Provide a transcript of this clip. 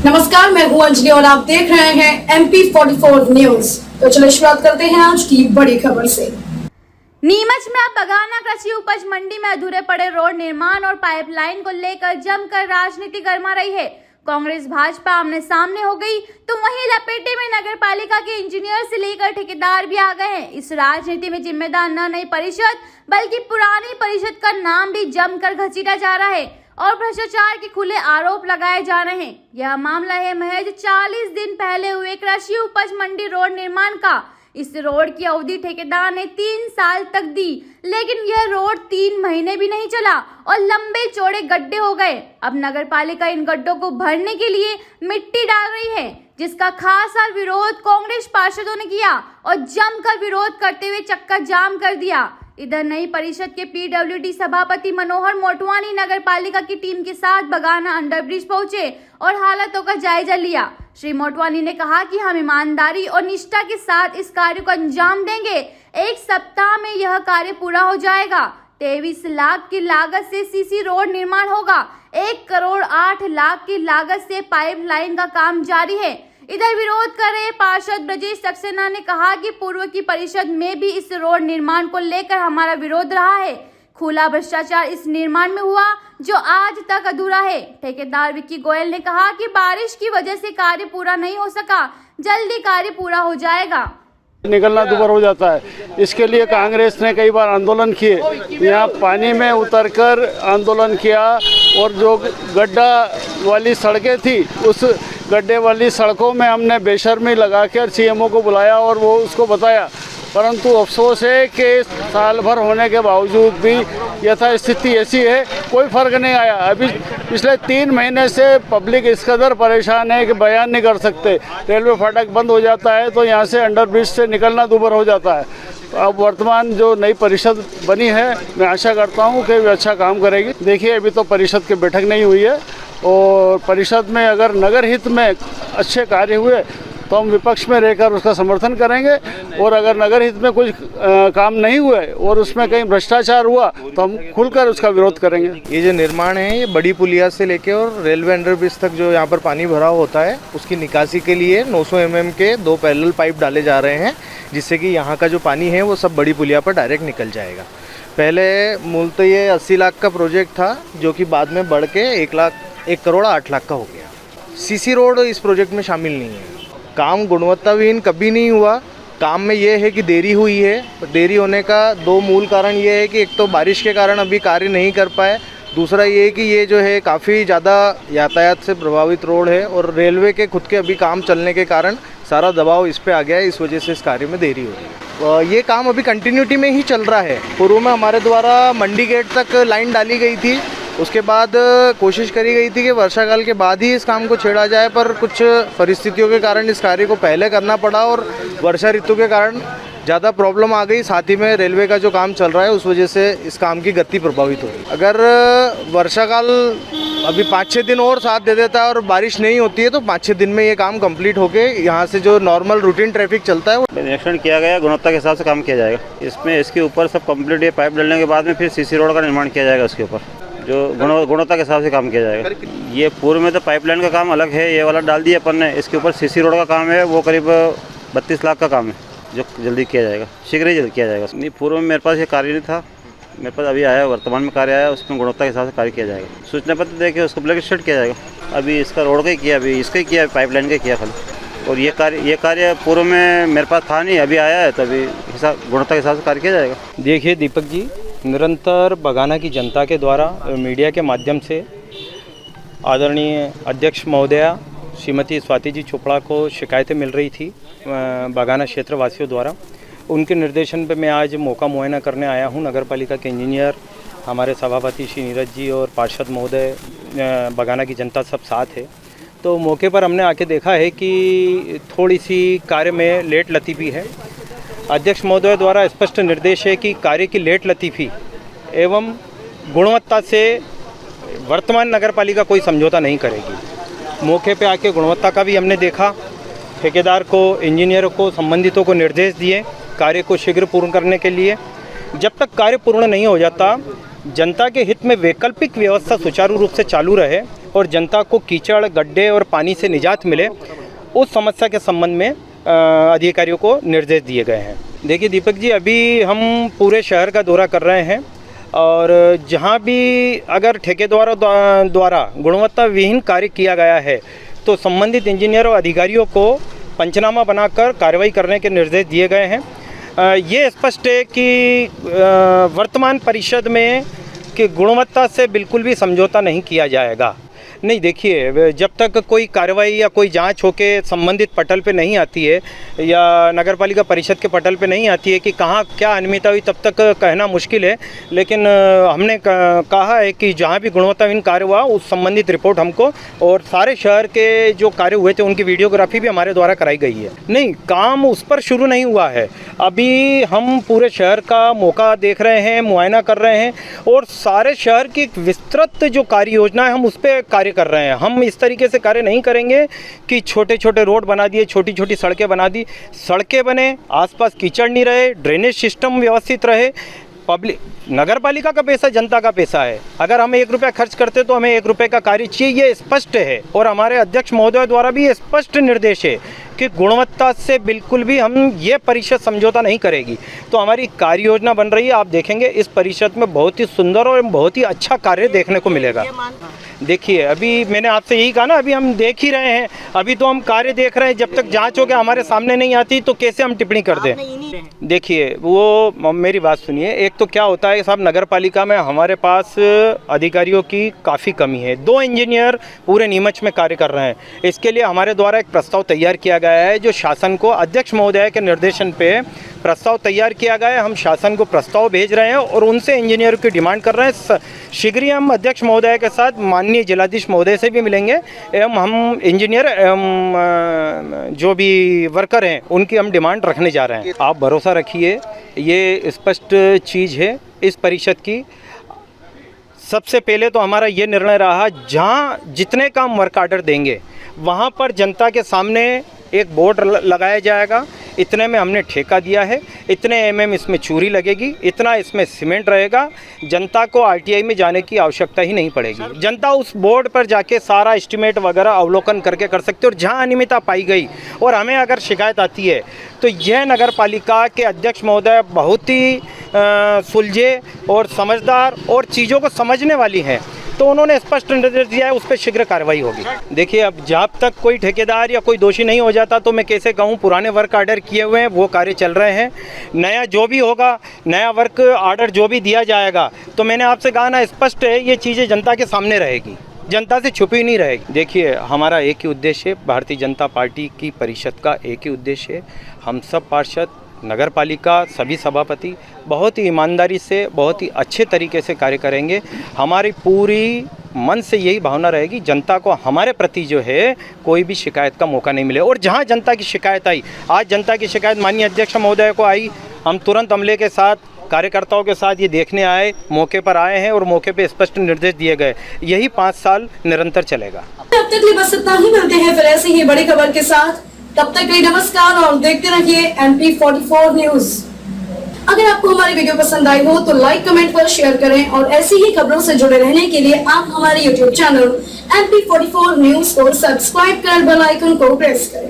नमस्कार, मैं हूं अंजलि और आप देख रहे हैं MP44 न्यूज। तो चलो शुरुआत करते हैं आज की बड़ी खबर से। नीमच में अब बगाना कृषि उपज मंडी में अधूरे पड़े रोड निर्माण और पाइपलाइन को लेकर जमकर राजनीति गर्मा रही है। कांग्रेस भाजपा आमने सामने हो गई तो वहीं लपेटे में नगर पालिका के इंजीनियर से लेकर ठेकेदार भी आ गए हैं। इस राजनीति में जिम्मेदार न नई परिषद बल्कि पुरानी परिषद का नाम भी जमकर घसीटा जा रहा है और भ्रष्टाचार के खुले आरोप लगाए जा रहे हैं। यह मामला है महज 40 दिन पहले हुए कृषि उपज मंडी रोड निर्माण का। इस रोड की अवधि ठेकेदार ने 3 साल तक दी, लेकिन यह रोड 3 महीने भी नहीं चला और लंबे चौड़े गड्ढे हो गए। अब नगर पालिका इन गड्ढों को भरने के लिए मिट्टी डाल रही है, जिसका खासा विरोध कांग्रेस पार्षदों ने किया और जमकर विरोध करते हुए चक्का जाम कर दिया। इधर नई परिषद के PWD सभापति मनोहर मोटवानी नगर पालिका की टीम के साथ बगाना अंडरब्रिज पहुंचे और हालातों का जायजा लिया। श्री मोटवानी ने कहा कि हम ईमानदारी और निष्ठा के साथ इस कार्य को अंजाम देंगे। 1 सप्ताह में यह कार्य पूरा हो जाएगा। 23 लाख की लागत से सीसी रोड निर्माण होगा। 1 करोड़ 8 लाख की लागत से पाइपलाइन का काम जारी है। इधर विरोध कर रहे पार्षद ब्रजेश सक्सेना ने कहा कि पूर्व की परिषद में भी इस रोड निर्माण को लेकर हमारा विरोध रहा है। खुला भ्रष्टाचार इस निर्माण में हुआ जो आज तक अधूरा है। ठेकेदार विक्की गोयल ने कहा कि बारिश की वजह से कार्य पूरा नहीं हो सका, जल्दी कार्य पूरा हो जाएगा। निकलना दूभर हो जाता है। इसके लिए कांग्रेस ने कई बार आंदोलन किए, यहाँ पानी में उतरकर आंदोलन किया और जो गड्ढा वाली सड़कें थी उस गड्ढे वाली सड़कों में हमने बेशर्मी लगाकर CMO को बुलाया और वो उसको बताया, परंतु अफसोस है कि साल भर होने के बावजूद भी यथास्थिति ऐसी है, कोई फ़र्क नहीं आया। अभी पिछले 3 महीने से पब्लिक इस कदर परेशान है कि बयान नहीं कर सकते। रेलवे फाटक बंद हो जाता है तो यहाँ से अंडरब्रिज से निकलना दूभर हो जाता है। अब वर्तमान जो नई परिषद बनी है, मैं आशा करता हूँ कि वे अच्छा काम करेगी। देखिए, अभी तो परिषद की बैठक नहीं हुई है और परिषद में अगर नगर हित में अच्छे कार्य हुए तो हम विपक्ष में रहकर उसका समर्थन करेंगे, और अगर नगर हित में कुछ काम नहीं हुए और उसमें कहीं भ्रष्टाचार हुआ तो हम खुलकर उसका विरोध करेंगे। ये जो निर्माण है, ये बड़ी पुलिया से लेके और रेलवे अंडरब्रिज तक जो यहाँ पर पानी भरा होता है उसकी निकासी के लिए 900 mm के 2 पैरेलल पाइप डाले जा रहे हैं, जिससे कि यहाँ का जो पानी है वो सब बड़ी पुलिया पर डायरेक्ट निकल जाएगा। पहले मूलतः ये 80 लाख का प्रोजेक्ट था, जो कि बाद में बढ़ के 1 करोड़ 8 लाख का हो गया। CC रोड इस प्रोजेक्ट में शामिल नहीं है। काम गुणवत्ताहीन कभी नहीं हुआ। काम में ये है कि देरी हुई है। देरी होने का 2 मूल कारण ये है कि एक तो बारिश के कारण अभी कार्य नहीं कर पाए, दूसरा ये है कि ये जो है काफ़ी ज़्यादा यातायात से प्रभावित रोड है और रेलवे के खुद के अभी काम चलने के कारण सारा दबाव इस पे आ गया है। इस वजह से इस कार्य में देरी हो रही है। ये काम अभी कंटिन्यूटी में ही चल रहा है। पूर्व में हमारे द्वारा मंडी गेट तक लाइन डाली गई थी, उसके बाद कोशिश करी गई थी कि वर्षा काल के बाद ही इस काम को छेड़ा जाए, पर कुछ परिस्थितियों के कारण इस कार्य को पहले करना पड़ा और वर्षा ऋतु के कारण ज़्यादा प्रॉब्लम आ गई। साथ ही में रेलवे का जो काम चल रहा है उस वजह से इस काम की गति प्रभावित हो रही है। अगर वर्षा काल अभी 5-6 दिन और साथ दे देता है और बारिश नहीं होती है तो 5-6 दिन में ये काम कंप्लीट होके यहाँ से जो नॉर्मल रूटीन ट्रैफिक चलता है वो निरीक्षण किया गया, गुणवत्ता के हिसाब से काम किया जाएगा। इसमें इसके ऊपर सब कंप्लीट ये पाइप डालने के बाद में फिर CC रोड का निर्माण किया जाएगा। उसके ऊपर जो गुणवत्ता के हिसाब से काम किया जाएगा। ये पूर्व में तो पाइपलाइन का काम अलग है, ये वाला डाल दिया अपन ने। इसके ऊपर CC रोड का काम है, वो करीब 32 लाख का काम है, जो जल्दी किया जाएगा, शीघ्र ही जल्दी किया जाएगा। नहीं, पूर्व में मेरे पास ये कार्य नहीं था, मेरे पास अभी आया, वर्तमान में कार्य आया, उसमें गुणवत्ता के हिसाब से कार्य किया जाएगा। सूचना पत्र देके उसको ब्लैक लिस्टेड किया जाएगा। अभी इसका रोड का ही किया, अभी इसका ही किया, पाइपलाइन का किया खाली। और ये कार्य पूर्व में मेरे पास था नहीं, अभी आया है, तो अभी गुणवत्ता के हिसाब से कार्य किया जाएगा। देखिए दीपक जी, निरंतर बगाना की जनता के द्वारा मीडिया के माध्यम से आदरणीय अध्यक्ष महोदया श्रीमती स्वाति जी चोपड़ा को शिकायतें मिल रही थी बगाना क्षेत्र वासियों द्वारा। उनके निर्देशन पे मैं आज मौका मुआयना करने आया हूं। नगर पालिका के इंजीनियर, हमारे सभापति श्री नीरज जी और पार्षद महोदय, बगाना की जनता सब साथ है। तो मौके पर हमने आके देखा है कि थोड़ी सी कार्य में लेट लतीफ़ी है। अध्यक्ष महोदय द्वारा स्पष्ट निर्देश है कि कार्य की लेट लतीफ़ी एवं गुणवत्ता से वर्तमान नगर पालिका कोई समझौता नहीं करेगी। मौके पे आके गुणवत्ता का भी हमने देखा, ठेकेदार को, इंजीनियरों को, संबंधितों को निर्देश दिए कार्य को शीघ्र पूर्ण करने के लिए। जब तक कार्य पूर्ण नहीं हो जाता, जनता के हित में वैकल्पिक व्यवस्था सुचारू रूप से चालू रहे और जनता को कीचड़, गड्ढे और पानी से निजात मिले, उस समस्या के संबंध में अधिकारियों को निर्देश दिए गए हैं। देखिए दीपक जी, अभी हम पूरे शहर का दौरा कर रहे हैं और जहाँ भी अगर ठेकेदारों द्वारा गुणवत्ता विहीन कार्य किया गया है तो संबंधित इंजीनियर और अधिकारियों को पंचनामा बनाकर कार्रवाई करने के निर्देश दिए गए हैं। ये स्पष्ट है कि वर्तमान परिषद में कि गुणवत्ता से बिल्कुल भी समझौता नहीं किया जाएगा। नहीं, देखिए, जब तक कोई कार्रवाई या कोई जांच होके संबंधित पटल पे नहीं आती है या नगरपालिका परिषद के पटल पे नहीं आती है कि कहाँ क्या अनियमितता हुई, तब तक कहना मुश्किल है। लेकिन हमने कहा है कि जहाँ भी गुणवत्ताहीन कार्य हुआ उस संबंधित रिपोर्ट हमको, और सारे शहर के जो कार्य हुए थे उनकी वीडियोग्राफी भी हमारे द्वारा कराई गई है। नहीं, काम उस पर शुरू नहीं हुआ है। अभी हम पूरे शहर का मौका देख रहे हैं, मुआयना कर रहे हैं और सारे शहर की एक विस्तृत जो कार्य योजना है हम उस पर कार्य कर रहे हैं। हम इस तरीके से कार्य नहीं करेंगे कि छोटे छोटे रोड बना दिए, छोटी छोटी सड़कें बना दी। सड़कें बने, आसपास कीचड़ नहीं रहे, ड्रेनेज सिस्टम व्यवस्थित रहे। पब्लिक, नगरपालिका का पैसा जनता का पैसा है। अगर हमें 1 रुपया खर्च करते तो हमें 1 रुपये का कार्य चाहिए, ये स्पष्ट है। और हमारे अध्यक्ष महोदय द्वारा भी ये स्पष्ट निर्देश है कि गुणवत्ता से बिल्कुल भी हम ये परिषद समझौता नहीं करेगी। तो हमारी कार्य योजना बन रही है, आप देखेंगे इस परिषद में बहुत ही सुंदर और बहुत ही अच्छा कार्य देखने को मिलेगा। देखिए, अभी मैंने आपसे यही कहा ना, अभी हम देख ही रहे हैं, अभी तो हम कार्य देख रहे हैं। जब तक जांच हो के हमारे सामने नहीं आती तो कैसे हम टिप्पणी कर दें। देखिए, वो मेरी बात सुनिए। एक तो क्या होता है साहब, नगर पालिका में हमारे पास अधिकारियों की काफ़ी कमी है। 2 इंजीनियर पूरे नीमच में कार्य कर रहे हैं। इसके लिए हमारे द्वारा एक प्रस्ताव तैयार किया गया है, जो शासन को अध्यक्ष महोदय के निर्देशन पे प्रस्ताव तैयार किया गया है। हम शासन को प्रस्ताव भेज रहे हैं और उनसे इंजीनियर की डिमांड कर रहे हैं। शीघ्र ही हम अध्यक्ष महोदय के साथ माननीय जिलाधीश महोदय से भी मिलेंगे एवं हम इंजीनियर एवं जो भी वर्कर हैं उनकी हम डिमांड रखने जा रहे हैं। आप भरोसा रखिए, ये स्पष्ट चीज़ है इस परिषद की। सबसे पहले तो हमारा ये निर्णय रहा, जहाँ जितने काम वर्क आर्डर देंगे वहाँ पर जनता के सामने एक बोर्ड लगाया जाएगा, इतने में हमने ठेका दिया है, इतने mm इसमें चूरी लगेगी, इतना इसमें सीमेंट रहेगा। जनता को RTI में जाने की आवश्यकता ही नहीं पड़ेगी। जनता उस बोर्ड पर जाके सारा एस्टिमेट वगैरह अवलोकन करके कर सकते और जहां अनियमितता पाई गई और हमें अगर शिकायत आती है तो यह नगर पालिका के अध्यक्ष महोदय बहुत ही सुलझे और समझदार और चीज़ों को समझने वाली हैं, तो उन्होंने स्पष्ट निर्देश दिया है, उस पर शीघ्र कार्रवाई होगी। देखिए, अब जब तक कोई ठेकेदार या कोई दोषी नहीं हो जाता तो मैं कैसे कहूँ, पुराने वर्क आर्डर किए हुए हैं, वो कार्य चल रहे हैं। नया जो भी होगा, नया वर्क आर्डर जो भी दिया जाएगा, तो मैंने आपसे कहा ना, स्पष्ट है, ये चीज़ें जनता के सामने रहेगी, जनता से छुपी नहीं रहेगी। देखिए, हमारा एक ही उद्देश्य है, भारतीय जनता पार्टी की परिषद का एक ही उद्देश्य है। हम सब पार्षद, नगर पालिका, सभी सभापति बहुत ही ईमानदारी से, बहुत ही अच्छे तरीके से कार्य करेंगे। हमारी पूरी मन से यही भावना रहेगी, जनता को हमारे प्रति जो है कोई भी शिकायत का मौका नहीं मिले। और जहां जनता की शिकायत आई, आज जनता की शिकायत माननीय अध्यक्ष महोदय को आई, हम तुरंत अमले के साथ, कार्यकर्ताओं के साथ ये देखने आए, मौके पर आए हैं और मौके पे स्पष्ट निर्देश दिए गए। यही 5 साल निरंतर चलेगा। अब तक लिए बस इतना ही, मिलते हैं फिर ऐसी ही बड़ी खबर के साथ। तब तक के लिए नमस्कार और देखते रहिए MP44 न्यूज। अगर आपको हमारी वीडियो पसंद आई हो तो लाइक, कमेंट पर शेयर करें और ऐसी ही खबरों से जुड़े रहने के लिए आप हमारे YouTube चैनल MP44 न्यूज को सब्सक्राइब कर बेल आइकन को प्रेस करें।